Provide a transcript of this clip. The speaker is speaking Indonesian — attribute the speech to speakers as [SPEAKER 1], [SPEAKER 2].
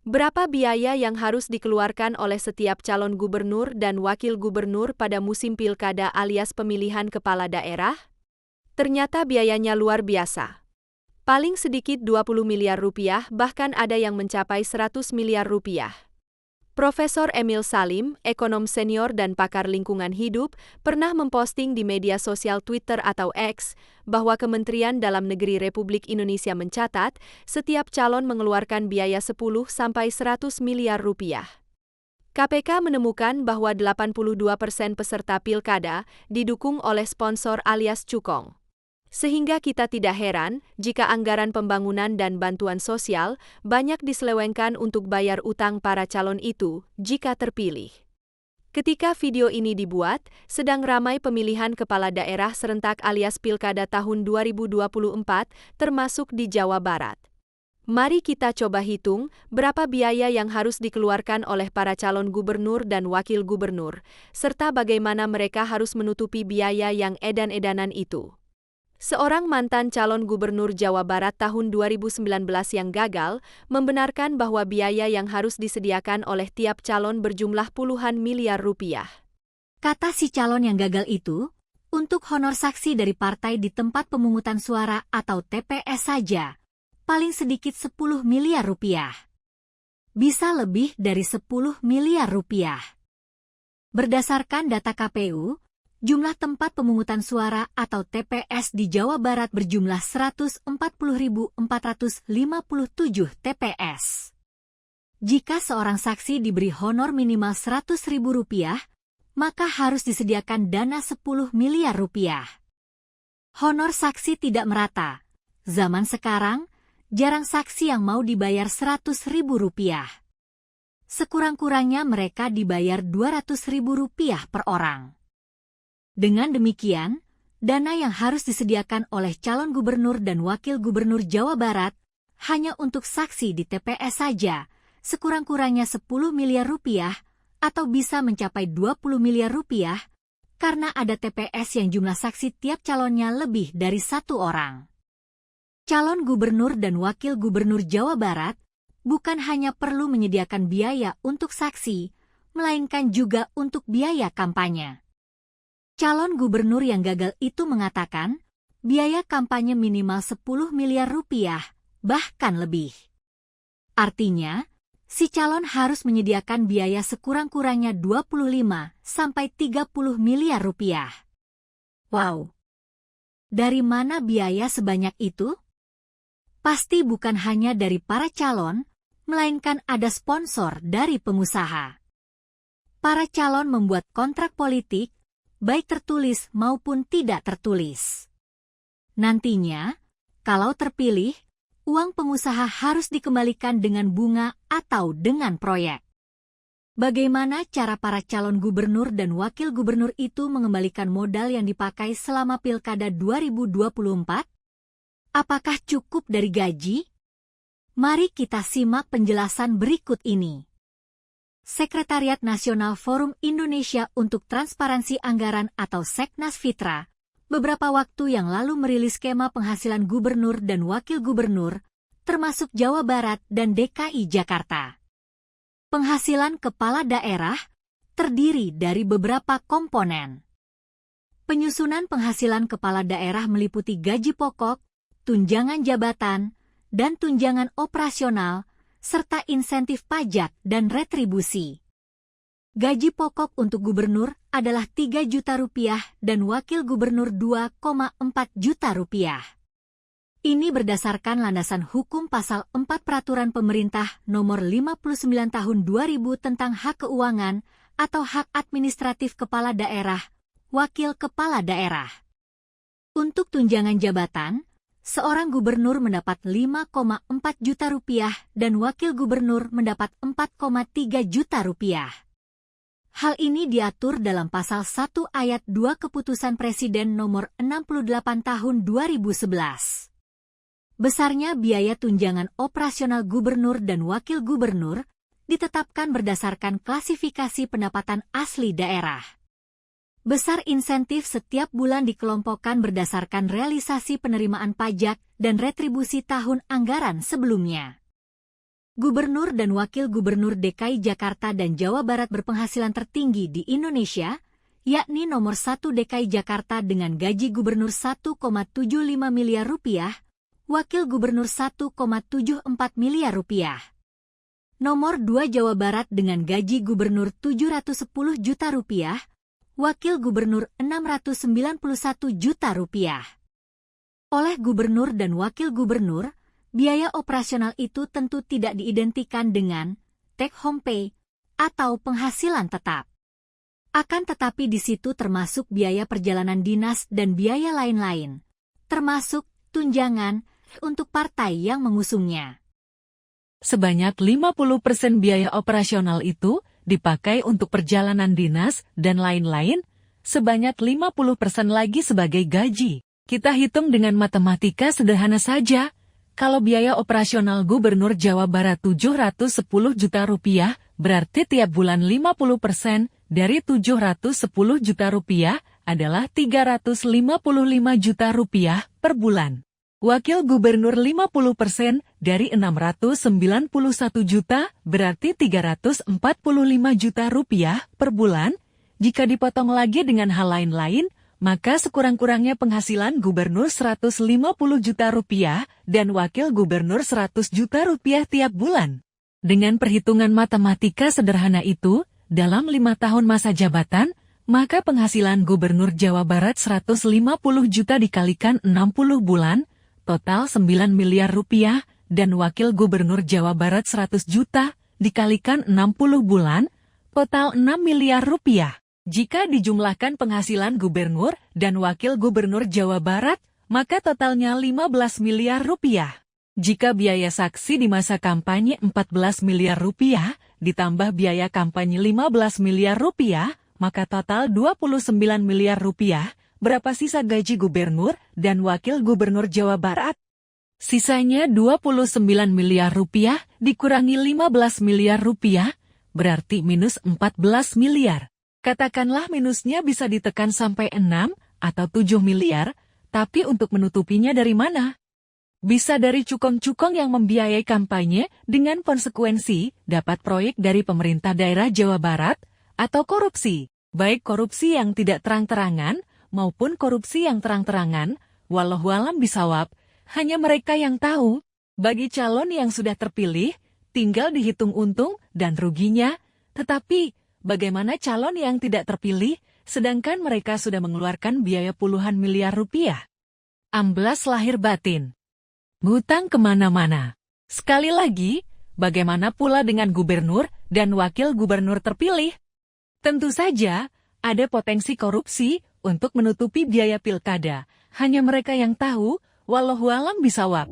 [SPEAKER 1] Berapa biaya yang harus dikeluarkan oleh setiap calon gubernur dan wakil gubernur pada musim pilkada alias pemilihan kepala daerah? Ternyata biayanya luar biasa. Paling sedikit 20 miliar rupiah, bahkan ada yang mencapai 100 miliar rupiah. Profesor Emil Salim, ekonom senior dan pakar lingkungan hidup, pernah memposting di media sosial Twitter atau X bahwa Kementerian Dalam Negeri Republik Indonesia mencatat setiap calon mengeluarkan biaya 10–100 miliar rupiah. KPK menemukan bahwa 82% peserta pilkada didukung oleh sponsor alias cukong. Sehingga kita tidak heran jika anggaran pembangunan dan bantuan sosial banyak diselewengkan untuk bayar utang para calon itu jika terpilih. Ketika video ini dibuat, sedang ramai pemilihan kepala daerah serentak alias pilkada tahun 2024 termasuk di Jawa Barat. Mari kita coba hitung berapa biaya yang harus dikeluarkan oleh para calon gubernur dan wakil gubernur, serta bagaimana mereka harus menutupi biaya yang edan-edanan itu. Seorang mantan calon gubernur Jawa Barat tahun 2019 yang gagal membenarkan bahwa biaya yang harus disediakan oleh tiap calon berjumlah puluhan miliar rupiah.
[SPEAKER 2] Kata si calon yang gagal itu, untuk honor saksi dari partai di tempat pemungutan suara atau TPS saja, paling sedikit 10 miliar rupiah. Bisa lebih dari 10 miliar rupiah. Berdasarkan data KPU, jumlah tempat pemungutan suara atau TPS di Jawa Barat berjumlah 140.457 TPS. Jika seorang saksi diberi honor minimal Rp100.000, maka harus disediakan dana 10 miliar rupiah. Honor saksi tidak merata. Zaman sekarang, jarang saksi yang mau dibayar Rp100.000. Sekurang-kurangnya mereka dibayar Rp200.000 per orang. Dengan demikian, dana yang harus disediakan oleh calon gubernur dan wakil gubernur Jawa Barat hanya untuk saksi di TPS saja, sekurang-kurangnya 10 miliar rupiah atau bisa mencapai 20 miliar rupiah karena ada TPS yang jumlah saksi tiap calonnya lebih dari 1 orang. Calon gubernur dan wakil gubernur Jawa Barat bukan hanya perlu menyediakan biaya untuk saksi, melainkan juga untuk biaya kampanye. Calon gubernur yang gagal itu mengatakan, biaya kampanye minimal 10 miliar rupiah, bahkan lebih. Artinya, si calon harus menyediakan biaya sekurang-kurangnya 25–30 miliar rupiah. Wow! Dari mana biaya sebanyak itu? Pasti bukan hanya dari para calon, melainkan ada sponsor dari pengusaha. Para calon membuat kontrak politik, baik tertulis maupun tidak tertulis. Nantinya, kalau terpilih, uang pengusaha harus dikembalikan dengan bunga atau dengan proyek. Bagaimana cara para calon gubernur dan wakil gubernur itu mengembalikan modal yang dipakai selama pilkada 2024? Apakah cukup dari gaji? Mari kita simak penjelasan berikut ini. Sekretariat Nasional Forum Indonesia untuk Transparansi Anggaran atau Seknas Fitra, beberapa waktu yang lalu merilis skema penghasilan gubernur dan wakil gubernur, termasuk Jawa Barat dan DKI Jakarta. Penghasilan kepala daerah terdiri dari beberapa komponen. Penyusunan penghasilan kepala daerah meliputi gaji pokok, tunjangan jabatan, dan tunjangan operasional, serta insentif pajak dan retribusi. Gaji pokok untuk gubernur adalah 3 juta rupiah dan wakil gubernur 2,4 juta rupiah. Ini berdasarkan landasan hukum pasal 4 Peraturan Pemerintah Nomor 59 Tahun 2000 tentang hak keuangan atau hak administratif kepala daerah, wakil kepala daerah. Untuk tunjangan jabatan, seorang gubernur mendapat 5,4 juta rupiah dan wakil gubernur mendapat 4,3 juta rupiah. Hal ini diatur dalam pasal 1 ayat 2 Keputusan Presiden Nomor 68 Tahun 2011. Besarnya biaya tunjangan operasional gubernur dan wakil gubernur ditetapkan berdasarkan klasifikasi pendapatan asli daerah. Besar insentif setiap bulan dikelompokkan berdasarkan realisasi penerimaan pajak dan retribusi tahun anggaran sebelumnya. Gubernur dan Wakil Gubernur DKI Jakarta dan Jawa Barat berpenghasilan tertinggi di Indonesia, yakni nomor 1 DKI Jakarta dengan gaji gubernur 1,75 miliar rupiah, Wakil Gubernur 1,74 miliar rupiah. Nomor 2 Jawa Barat dengan gaji gubernur 710 juta rupiah, Wakil Gubernur 691 juta rupiah. Oleh gubernur dan wakil gubernur, biaya operasional itu tentu tidak diidentikan dengan take home pay atau penghasilan tetap. Akan tetapi di situ termasuk biaya perjalanan dinas dan biaya lain-lain, termasuk tunjangan untuk partai yang mengusungnya.
[SPEAKER 3] Sebanyak 50% biaya operasional itu dipakai untuk perjalanan dinas dan lain-lain, sebanyak 50% lagi sebagai gaji. Kita hitung dengan matematika sederhana saja. Kalau biaya operasional Gubernur Jawa Barat 710 juta rupiah, berarti tiap bulan 50% dari 710 juta rupiah adalah 355 juta rupiah per bulan. Wakil Gubernur 50% dari 691 juta berarti 345 juta rupiah per bulan. Jika dipotong lagi dengan hal lain-lain, maka sekurang-kurangnya penghasilan gubernur 150 juta rupiah dan wakil gubernur 100 juta rupiah tiap bulan. Dengan perhitungan matematika sederhana itu, dalam 5 tahun masa jabatan, maka penghasilan gubernur Jawa Barat 150 juta dikalikan 60 bulan, total 9 miliar rupiah, dan wakil gubernur Jawa Barat 100 juta dikalikan 60 bulan, total 6 miliar rupiah. Jika dijumlahkan penghasilan gubernur dan wakil gubernur Jawa Barat, maka totalnya 15 miliar rupiah. Jika biaya saksi di masa kampanye 14 miliar rupiah, ditambah biaya kampanye 15 miliar rupiah, maka total 29 miliar rupiah. Berapa sisa gaji gubernur dan wakil gubernur Jawa Barat? Sisanya 29 miliar rupiah dikurangi 15 miliar rupiah, berarti minus 14 miliar. Katakanlah minusnya bisa ditekan sampai 6 atau 7 miliar, tapi untuk menutupinya dari mana? Bisa dari cukong-cukong yang membiayai kampanye dengan konsekuensi dapat proyek dari pemerintah daerah Jawa Barat, atau korupsi, baik korupsi yang tidak terang-terangan maupun korupsi yang terang-terangan, wallahualam bisawab, hanya mereka yang tahu. Bagi calon yang sudah terpilih, tinggal dihitung untung dan ruginya, tetapi bagaimana calon yang tidak terpilih, sedangkan mereka sudah mengeluarkan biaya puluhan miliar rupiah? Amblas lahir batin. Ngutang kemana-mana. Sekali lagi, bagaimana pula dengan gubernur dan wakil gubernur terpilih? Tentu saja, ada potensi korupsi untuk menutupi biaya pilkada. Hanya mereka yang tahu, wallahualam bisawab.